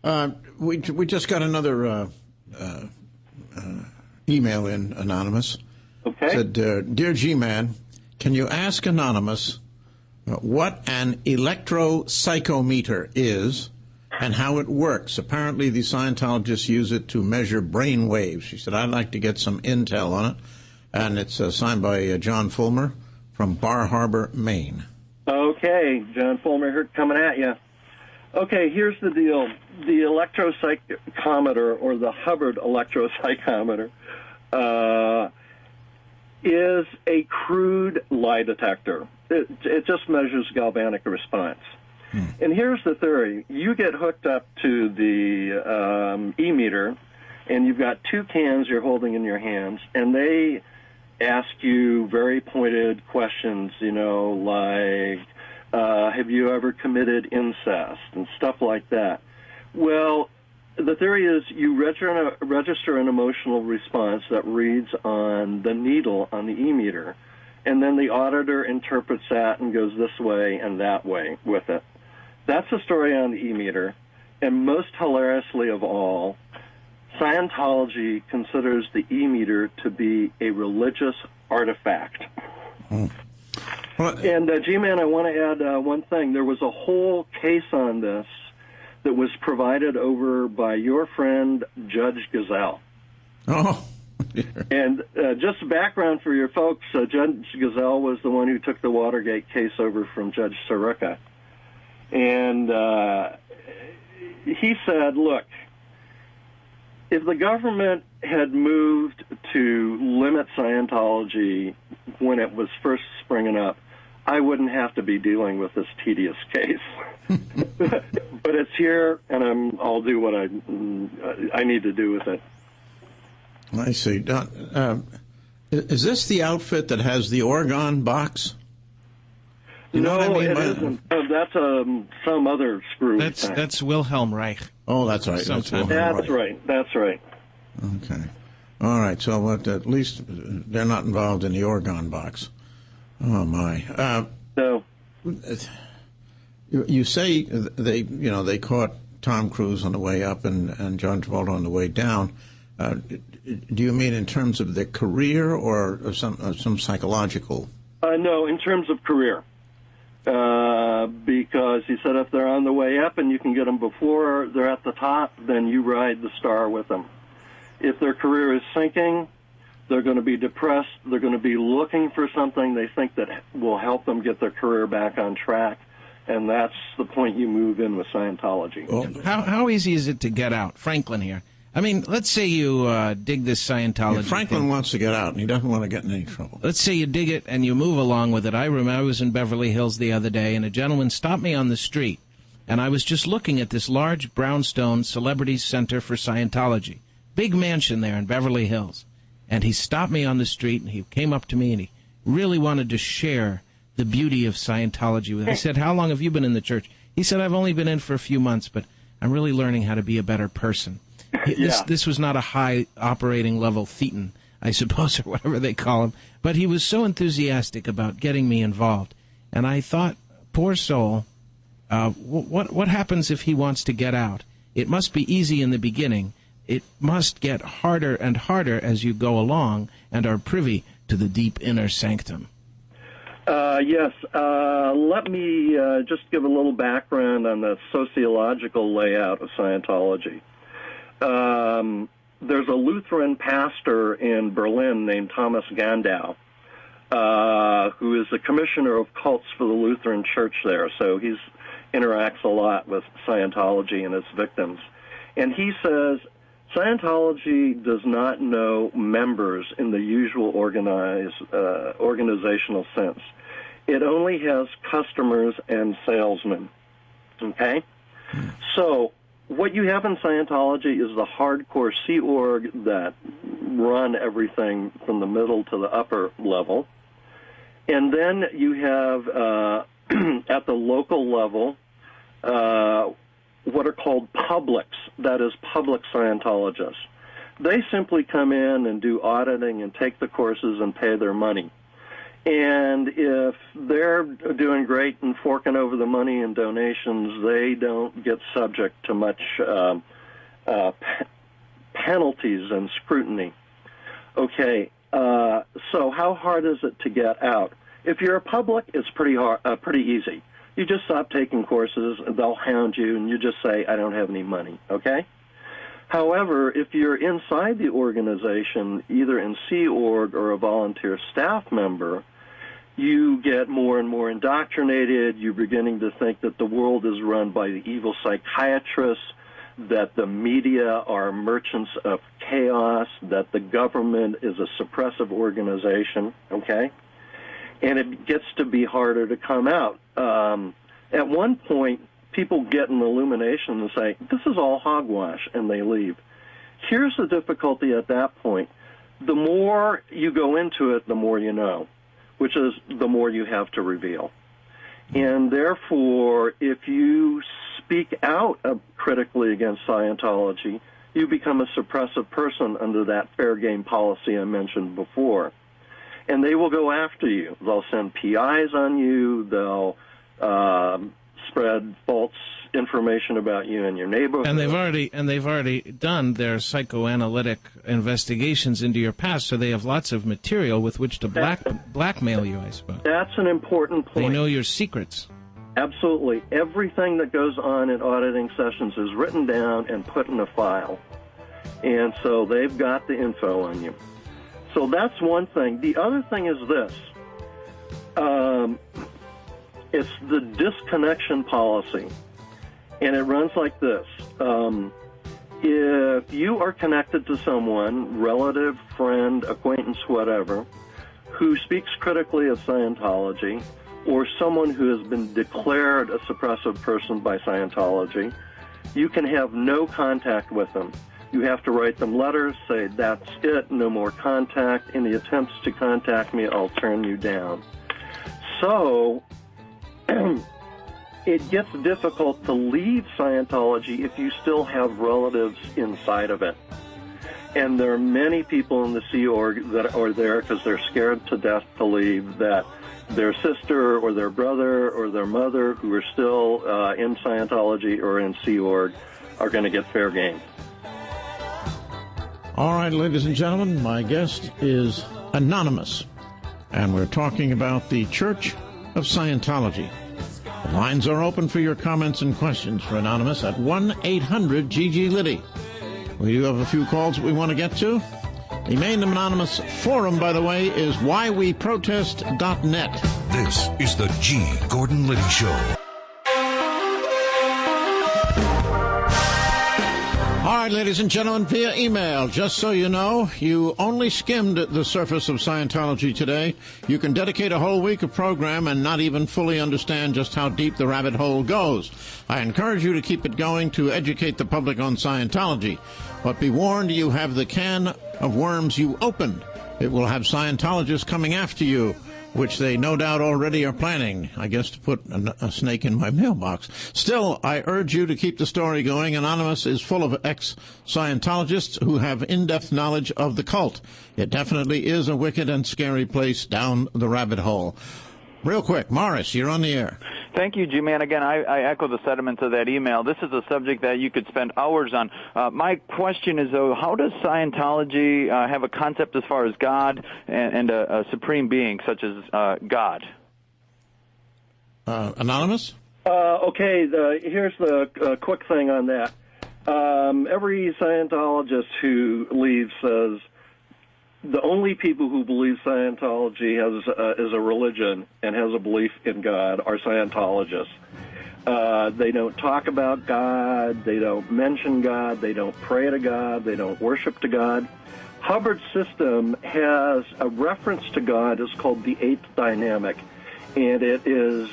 We just got another email in, Anonymous. Okay. Said, Dear G-Man, can you ask Anonymous what an electropsychometer is and how it works? Apparently the Scientologists use it to measure brain waves. She said, I'd like to get some intel on it. And it's signed by John Fulmer from Bar Harbor, Maine. Okay, John Fulmer here coming at you. Okay, here's the deal. The electropsychometer, or the Hubbard electropsychometer, is a crude lie detector. It just measures galvanic response. And here's the theory. You get hooked up to the e-meter, and you've got two cans you're holding in your hands, and they ask you very pointed questions, like, have you ever committed incest and stuff like that. Well, the theory is you register an emotional response that reads on the needle on the e-meter, and then the auditor interprets that and goes this way and that way with it. That's the story on the e-meter, and most hilariously of all, Scientology considers the e-meter to be a religious artifact. Well, and, G-Man, I want to add one thing. There was a whole case on this that was provided over by your friend, Judge Gazelle. Oh. And just background for your folks, Judge Gazelle was the one who took the Watergate case over from Judge Sirica. And he said, look, if the government had moved to limit Scientology when it was first springing up, I wouldn't have to be dealing with this tedious case. But it's here, and I'll do what I need to do with it. I see. Is this the outfit that has the orgone box? You know what I mean? It isn't. That's some other screw. That's Wilhelm Reich. Oh, that's right. That's right. That's right. Okay. All right. So at least they're not involved in the orgone box. Oh my. No. You say they caught Tom Cruise on the way up and John Travolta on the way down. Do you mean in terms of their career or some psychological? No, in terms of career. Because he said if they're on the way up and you can get them before they're at the top, then you ride the star with them. If their career is sinking, they're going to be depressed. They're going to be looking for something they think that will help them get their career back on track. And that's the point you move in with Scientology. Oh. How easy is it to get out? Franklin here. I mean, let's say you dig this Scientology. Yeah, Franklin wants to get out, and he doesn't want to get in any trouble. Let's say you dig it and you move along with it. I remember I was in Beverly Hills the other day, and a gentleman stopped me on the street, and I was just looking at this large brownstone Celebrities Center for Scientology. Big mansion there in Beverly Hills. And he stopped me on the street, and he came up to me, and he really wanted to share the beauty of Scientology with me. I said, how long have you been in the church? He said, I've only been in for a few months, but I'm really learning how to be a better person. This was not a high operating level thetan, I suppose, or whatever they call him. But he was so enthusiastic about getting me involved. And I thought, poor soul, what happens if he wants to get out? It must be easy in the beginning. It must get harder and harder as you go along and are privy to the deep inner sanctum. Yes. Let me just give a little background on the sociological layout of Scientology. There's a Lutheran pastor in Berlin named Thomas Gandau, who is the commissioner of cults for the Lutheran Church there. So he interacts a lot with Scientology and its victims. And he says Scientology does not know members in the usual organizational sense. It only has customers and salesmen. Okay? So what you have in Scientology is the hardcore Sea Org that run everything from the middle to the upper level. And then you have, at the local level, what are called publics, that is public Scientologists. They simply come in and do auditing and take the courses and pay their money. And if they're doing great and forking over the money in donations, they don't get subject to much penalties and scrutiny. Okay, so how hard is it to get out? If you're a public, it's pretty easy. You just stop taking courses, they'll hound you, and you just say, I don't have any money, okay? However, if you're inside the organization, either in Sea Org or a volunteer staff member, you get more and more indoctrinated. You're beginning to think that the world is run by the evil psychiatrists, that the media are merchants of chaos, that the government is a suppressive organization, okay? And it gets to be harder to come out. At one point, people get an illumination and say, this is all hogwash, and they leave. Here's the difficulty at that point. The more you go into it, the more you know, which is the more you have to reveal. And therefore, if you speak out critically against Scientology, you become a suppressive person under that fair game policy I mentioned before. And they will go after you. They'll send PIs on you. They'll spread false information about you and your neighborhood. And they've already done their psychoanalytic investigations into your past, so they have lots of material with which to blackmail you, I suppose. That's an important point. They know your secrets. Absolutely. Everything that goes on in auditing sessions is written down and put in a file. And so they've got the info on you. So that's one thing. The other thing is this. It's the disconnection policy. And it runs like this. If you are connected to someone, relative, friend, acquaintance, whatever, who speaks critically of Scientology, or someone who has been declared a suppressive person by Scientology, you can have no contact with them. You have to write them letters, say, that's it, no more contact. Any attempts to contact me, I'll turn you down. So it gets difficult to leave Scientology if you still have relatives inside of it. And there are many people in the Sea Org that are there because they're scared to death to leave, that their sister or their brother or their mother who are still in Scientology or in Sea Org are going to get fair game. All right, ladies and gentlemen, my guest is Anonymous, and we're talking about the Church of Scientology. The lines are open for your comments and questions for Anonymous at 1-800-GG-LIDDY. We do have a few calls that we want to get to. The main Anonymous forum, by the way, is whyweprotest.net. This is the G. Gordon Liddy Show. All right, ladies and gentlemen, via email, just so you know, you only skimmed the surface of Scientology today. You can dedicate a whole week of program and not even fully understand just how deep the rabbit hole goes. I encourage you to keep it going to educate the public on Scientology. But be warned, you have the can of worms you opened. It will have Scientologists coming after you, which they no doubt already are planning, I guess, to put a snake in my mailbox. Still, I urge you to keep the story going. Anonymous is full of ex-Scientologists who have in-depth knowledge of the cult. It definitely is a wicked and scary place down the rabbit hole. Real quick, Morris, you're on the air. Thank you, G-Man. Again, I echo the sentiments of that email. This is a subject that you could spend hours on. My question is, though, how does Scientology have a concept as far as God and a supreme being such as God? Anonymous? Okay, here's the quick thing on that. Every Scientologist who leaves says the only people who believe Scientology is a religion and has a belief in God are Scientologists. They don't talk about God. They don't mention God. They don't pray to God. They don't worship to God. Hubbard's system has a reference to God. It's called the eighth dynamic, and it is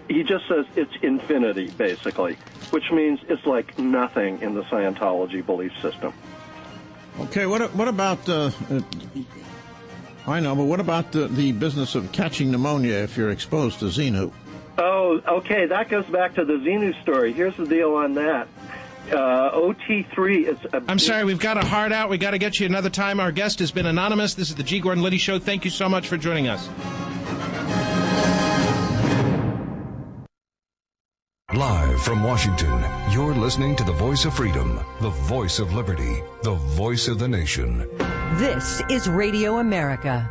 he just says it's infinity, basically, which means it's like nothing in the Scientology belief system. Okay, what about I know, but what about the business of catching pneumonia if you're exposed to Xenu? Oh, okay, that goes back to the Xenu story. Here's the deal on that. OT3 is a I'm sorry, we've got a hard out. We've got to get you another time. Our guest has been anonymous. This is the G. Gordon Liddy Show. Thank you so much for joining us. Live from Washington, you're listening to the voice of freedom, the voice of liberty, the voice of the nation. This is Radio America.